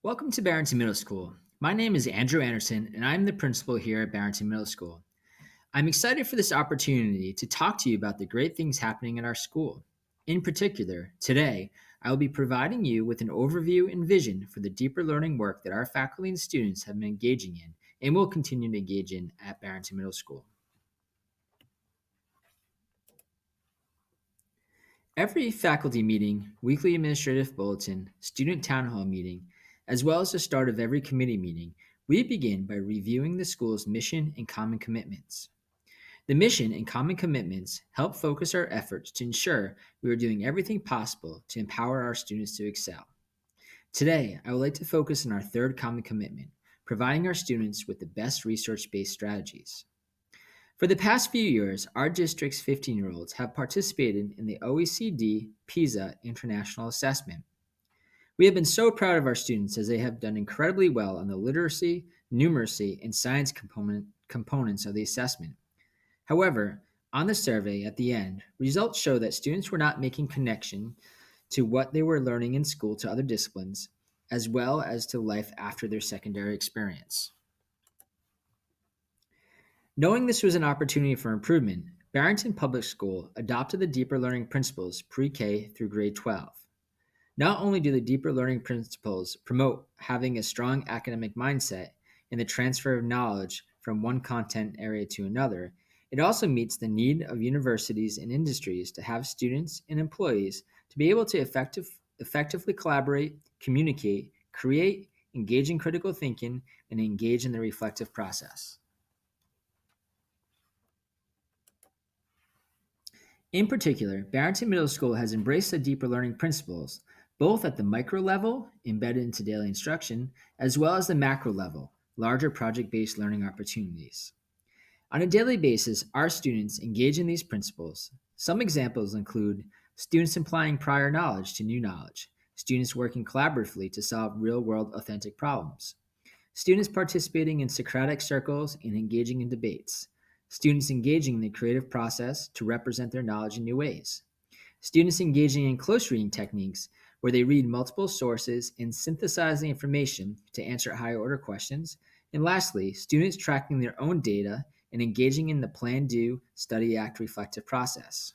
Welcome to Barrington Middle School. My name is Andrew Anderson, and I'm the principal here at Barrington Middle School. I'm excited for this opportunity to talk to you about the great things happening at our school. In particular, today, I will be providing you with an overview and vision for the deeper learning work that our faculty and students have been engaging in and will continue to engage in at Barrington Middle School. Every faculty meeting, weekly administrative bulletin, student town hall meeting, as well as the start of every committee meeting, we begin by reviewing the school's mission and common commitments. The mission and common commitments help focus our efforts to ensure we are doing everything possible to empower our students to excel. Today, I would like to focus on our third common commitment, providing our students with the best research-based strategies. For the past few years, our district's 15-year-olds have participated in the OECD PISA International Assessment. We have been so proud of our students as they have done incredibly well on the literacy, numeracy, and science components of the assessment. However, on the survey at the end, results show that students were not making connection to what they were learning in school to other disciplines, as well as to life after their secondary experience. Knowing this was an opportunity for improvement, Barrington Public School adopted the deeper learning principles pre-K through grade 12. Not only do the deeper learning principles promote having a strong academic mindset and the transfer of knowledge from one content area to another, it also meets the need of universities and industries to have students and employees to be able to effectively collaborate, communicate, create, engage in critical thinking, and engage in the reflective process. In particular, Barrington Middle School has embraced the deeper learning principles, both at the micro level, embedded into daily instruction, as well as the macro level, larger project-based learning opportunities. On a daily basis, our students engage in these principles. Some examples include students applying prior knowledge to new knowledge, students working collaboratively to solve real-world authentic problems, students participating in Socratic circles and engaging in debates, students engaging in the creative process to represent their knowledge in new ways, students engaging in close reading techniques where they read multiple sources and synthesize the information to answer higher order questions, and lastly, students tracking their own data and engaging in the plan, do, study, act, reflective process.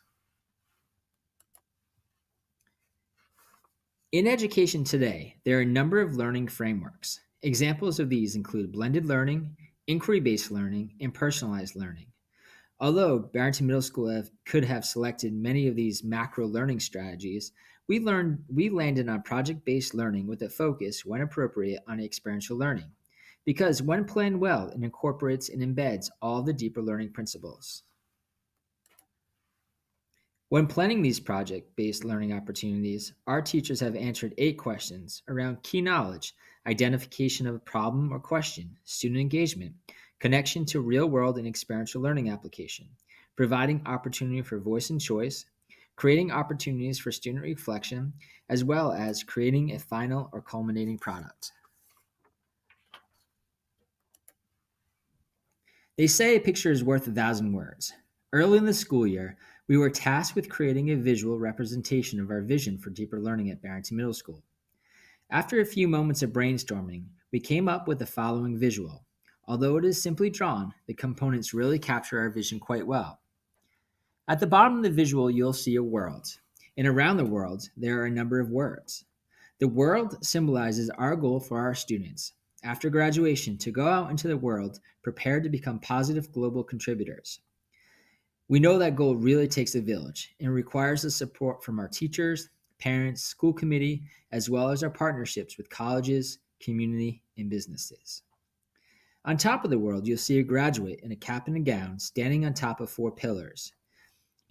In education today, there are a number of learning frameworks. Examples of these include blended learning, inquiry-based learning, and personalized learning. Although Barrington Middle School could have selected many of these macro learning strategies, we landed on project-based learning with a focus, when appropriate, on experiential learning, because when planned well, it incorporates and embeds all the deeper learning principles. When planning these project-based learning opportunities, our teachers have answered 8 questions around key knowledge, identification of a problem or question, student engagement, connection to real-world and experiential learning application, providing opportunity for voice and choice, creating opportunities for student reflection, as well as creating a final or culminating product. They say a picture is worth 1,000 words. Early in the school year, we were tasked with creating a visual representation of our vision for deeper learning at Barrington Middle School. After a few moments of brainstorming, we came up with the following visual. Although it is simply drawn, the components really capture our vision quite well. At the bottom of the visual, you'll see a world, and around the world, there are a number of words. The world symbolizes our goal for our students, after graduation, to go out into the world prepared to become positive global contributors. We know that goal really takes a village and requires the support from our teachers, parents, school committee, as well as our partnerships with colleges, community, and businesses. On top of the world, you'll see a graduate in a cap and a gown standing on top of 4 pillars.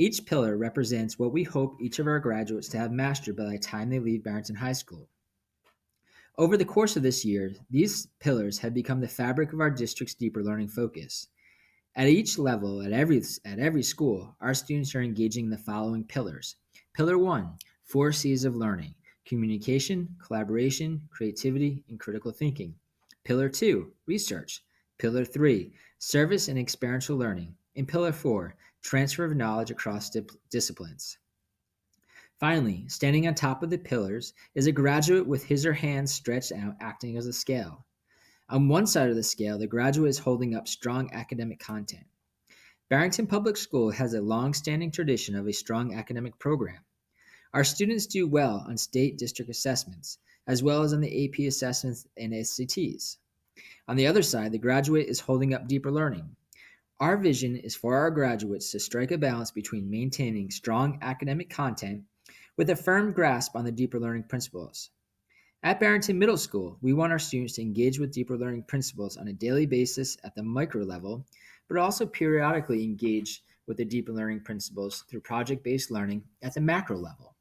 Each pillar represents what we hope each of our graduates to have mastered by the time they leave Barrington High School. Over the course of this year, these pillars have become the fabric of our district's deeper learning focus. At each level, at every school, our students are engaging in the following pillars. Pillar 1, 4 C's of learning: communication, collaboration, creativity, and critical thinking. Pillar 2, research. Pillar 3, service and experiential learning. And Pillar 4, transfer of knowledge across disciplines. Finally, standing on top of the pillars is a graduate with his or hands stretched out, acting as a scale. On one side of the scale, the graduate is holding up strong academic content. Barrington Public School has a long-standing tradition of a strong academic program. Our students do well on state district assessments, as well as on the AP assessments and SATs. On the other side, the graduate is holding up deeper learning. Our vision is for our graduates to strike a balance between maintaining strong academic content with a firm grasp on the deeper learning principles. At Barrington Middle School, we want our students to engage with deeper learning principles on a daily basis at the micro level, but also periodically engage with the deeper learning principles through project-based learning at the macro level.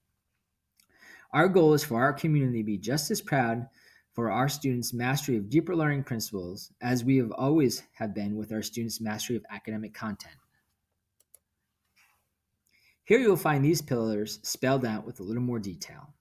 Our goal is for our community to be just as proud for our students' mastery of deeper learning principles as we have always have been with our students' mastery of academic content. Here you will find these pillars spelled out with a little more detail.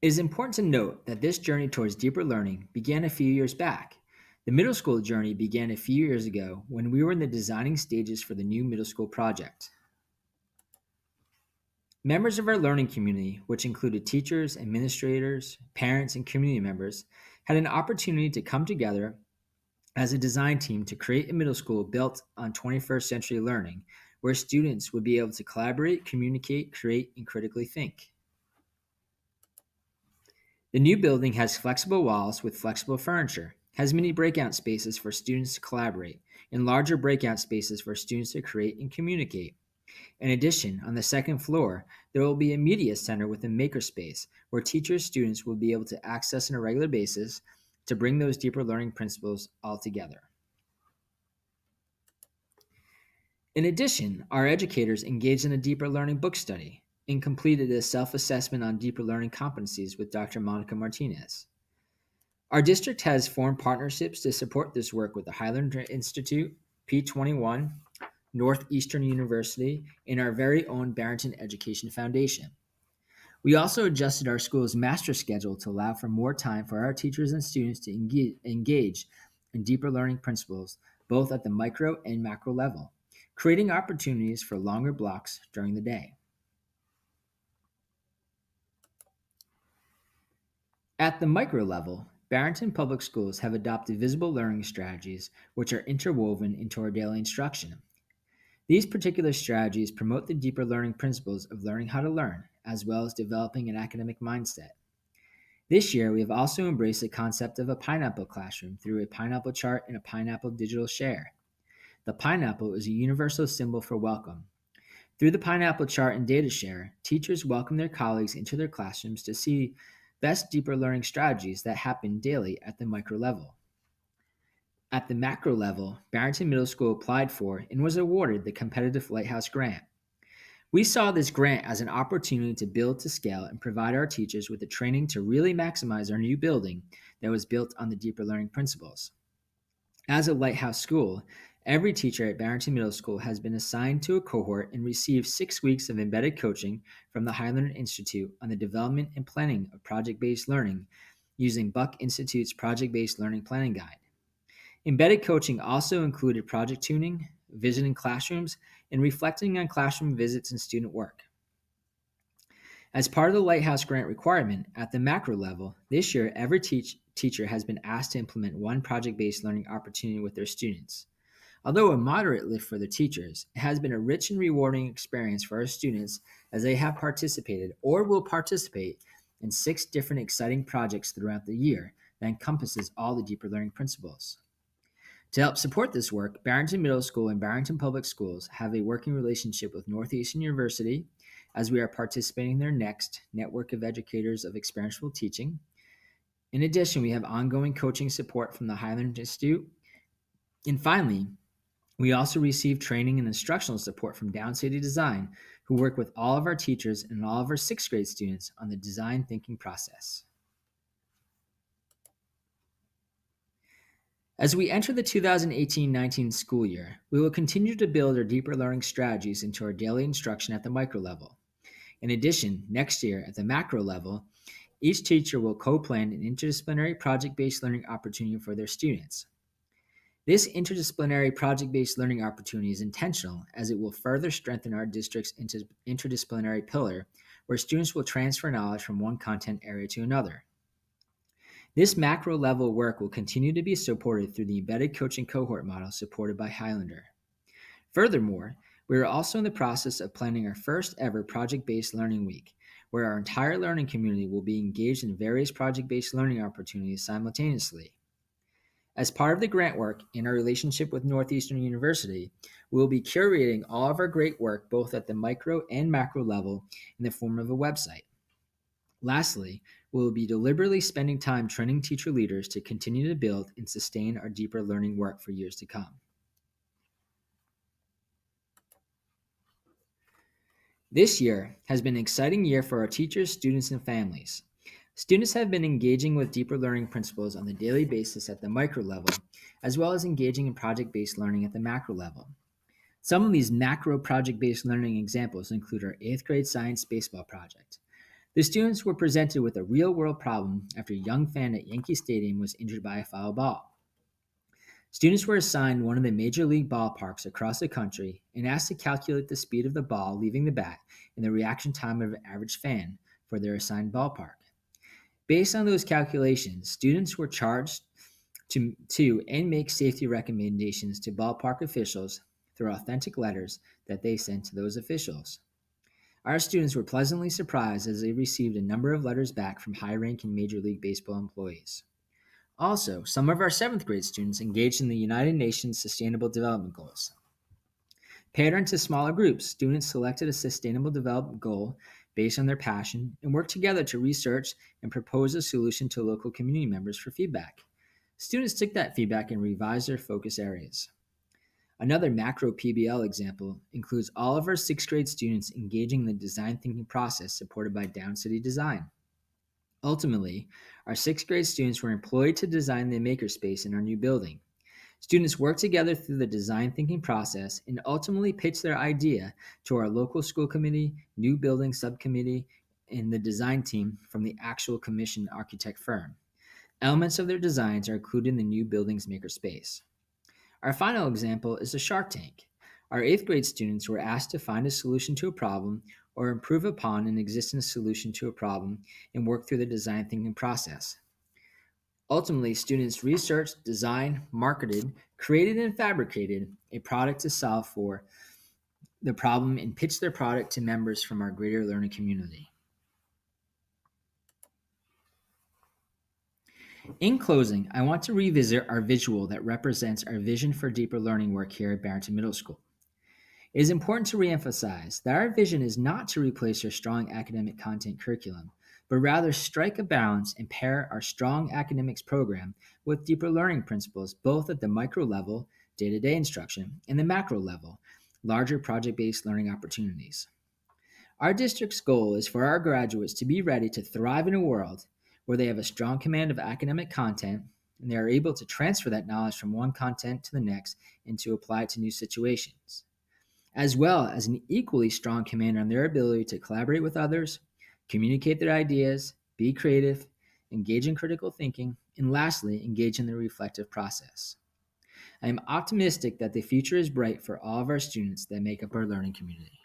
It is important to note that this journey towards deeper learning began a few years back. The middle school journey began a few years ago when we were in the designing stages for the new middle school project. Members of our learning community, which included teachers, administrators, parents, and community members, had an opportunity to come together as a design team to create a middle school built on 21st century learning, where students would be able to collaborate, communicate, create, and critically think. The new building has flexible walls with flexible furniture, has many breakout spaces for students to collaborate, and larger breakout spaces for students to create and communicate. In addition, on the second floor, there will be a media center with a makerspace where teachers students will be able to access on a regular basis to bring those deeper learning principles all together. In addition, our educators engaged in a deeper learning book study and completed a self-assessment on deeper learning competencies with Dr. Monica Martinez. Our district has formed partnerships to support this work with the Highlander Institute, P21, Northeastern University, and our very own Barrington Education Foundation. We also adjusted our school's master schedule to allow for more time for our teachers and students to engage in deeper learning principles, both at the micro and macro level, creating opportunities for longer blocks during the day. At the micro level, Barrington Public Schools have adopted visible learning strategies which are interwoven into our daily instruction. These particular strategies promote the deeper learning principles of learning how to learn, as well as developing an academic mindset. This year, we have also embraced the concept of a pineapple classroom through a pineapple chart and a pineapple digital share. The pineapple is a universal symbol for welcome. Through the pineapple chart and data share, teachers welcome their colleagues into their classrooms to see best deeper learning strategies that happen daily at the micro level. At the macro level, Barrington Middle School applied for and was awarded the competitive Lighthouse Grant. We saw this grant as an opportunity to build to scale and provide our teachers with the training to really maximize our new building that was built on the deeper learning principles. As a Lighthouse school, every teacher at Barrington Middle School has been assigned to a cohort and received 6 weeks of embedded coaching from the Highlander Institute on the development and planning of project-based learning using Buck Institute's Project-Based Learning Planning Guide. Embedded coaching also included project tuning, visiting classrooms, and reflecting on classroom visits and student work. As part of the Lighthouse Grant requirement, at the macro level, this year every teacher has been asked to implement one project-based learning opportunity with their students. Although a moderate lift for the teachers, it has been a rich and rewarding experience for our students as they have participated or will participate in 6 different exciting projects throughout the year that encompasses all the deeper learning principles. To help support this work, Barrington Middle School and Barrington Public Schools have a working relationship with Northeastern University as we are participating in their next network of educators of experiential teaching. In addition, we have ongoing coaching support from the Highland Institute. And finally, we also receive training and instructional support from Downstate Design, who work with all of our teachers and all of our 6th grade students on the design thinking process. As we enter the 2018-19 school year, we will continue to build our deeper learning strategies into our daily instruction at the micro level. In addition, next year at the macro level, each teacher will co-plan an interdisciplinary project-based learning opportunity for their students. This interdisciplinary project-based learning opportunity is intentional as it will further strengthen our district's interdisciplinary pillar, where students will transfer knowledge from one content area to another. This macro level work will continue to be supported through the embedded coaching cohort model supported by Highlander. Furthermore, we are also in the process of planning our first ever project-based learning week, where our entire learning community will be engaged in various project-based learning opportunities simultaneously. As part of the grant work in our relationship with Northeastern University, we will be curating all of our great work both at the micro and macro level in the form of a website. Lastly, we will be deliberately spending time training teacher leaders to continue to build and sustain our deeper learning work for years to come. This year has been an exciting year for our teachers, students, and families. Students have been engaging with deeper learning principles on a daily basis at the micro level, as well as engaging in project-based learning at the macro level. Some of these macro project-based learning examples include our 8th grade science baseball project. The students were presented with a real-world problem after a young fan at Yankee Stadium was injured by a foul ball. Students were assigned one of the major league ballparks across the country and asked to calculate the speed of the ball leaving the bat and the reaction time of an average fan for their assigned ballpark. Based on those calculations, students were charged to and make safety recommendations to ballpark officials through authentic letters that they sent to those officials. Our students were pleasantly surprised as they received a number of letters back from high-ranking Major League Baseball employees. Also, some of our 7th grade students engaged in the United Nations Sustainable Development Goals. Paired into smaller groups, students selected a sustainable development goal based on their passion and worked together to research and propose a solution to local community members for feedback. Students took that feedback and revised their focus areas. Another macro PBL example includes all of our 6th grade students engaging in the design thinking process supported by Down City Design. Ultimately, our 6th grade students were employed to design the makerspace in our new building. Students worked together through the design thinking process and ultimately pitched their idea to our local school committee, new building subcommittee, and the design team from the actual commissioned architect firm. Elements of their designs are included in the new building's makerspace. Our final example is the Shark Tank. Our 8th grade students were asked to find a solution to a problem or improve upon an existing solution to a problem and work through the design thinking process. Ultimately, students researched, designed, marketed, created, and fabricated a product to solve for the problem and pitched their product to members from our greater learning community. In closing, I want to revisit our visual that represents our vision for deeper learning work here at Barrington Middle School. It is important to reemphasize that our vision is not to replace our strong academic content curriculum, but rather strike a balance and pair our strong academics program with deeper learning principles both at the micro level, day-to-day instruction, and the macro level, larger project-based learning opportunities. Our district's goal is for our graduates to be ready to thrive in a world where they have a strong command of academic content and they are able to transfer that knowledge from one content to the next and to apply it to new situations, as well as an equally strong command on their ability to collaborate with others, communicate their ideas, be creative, engage in critical thinking, and lastly, engage in the reflective process. I am optimistic that the future is bright for all of our students that make up our learning community.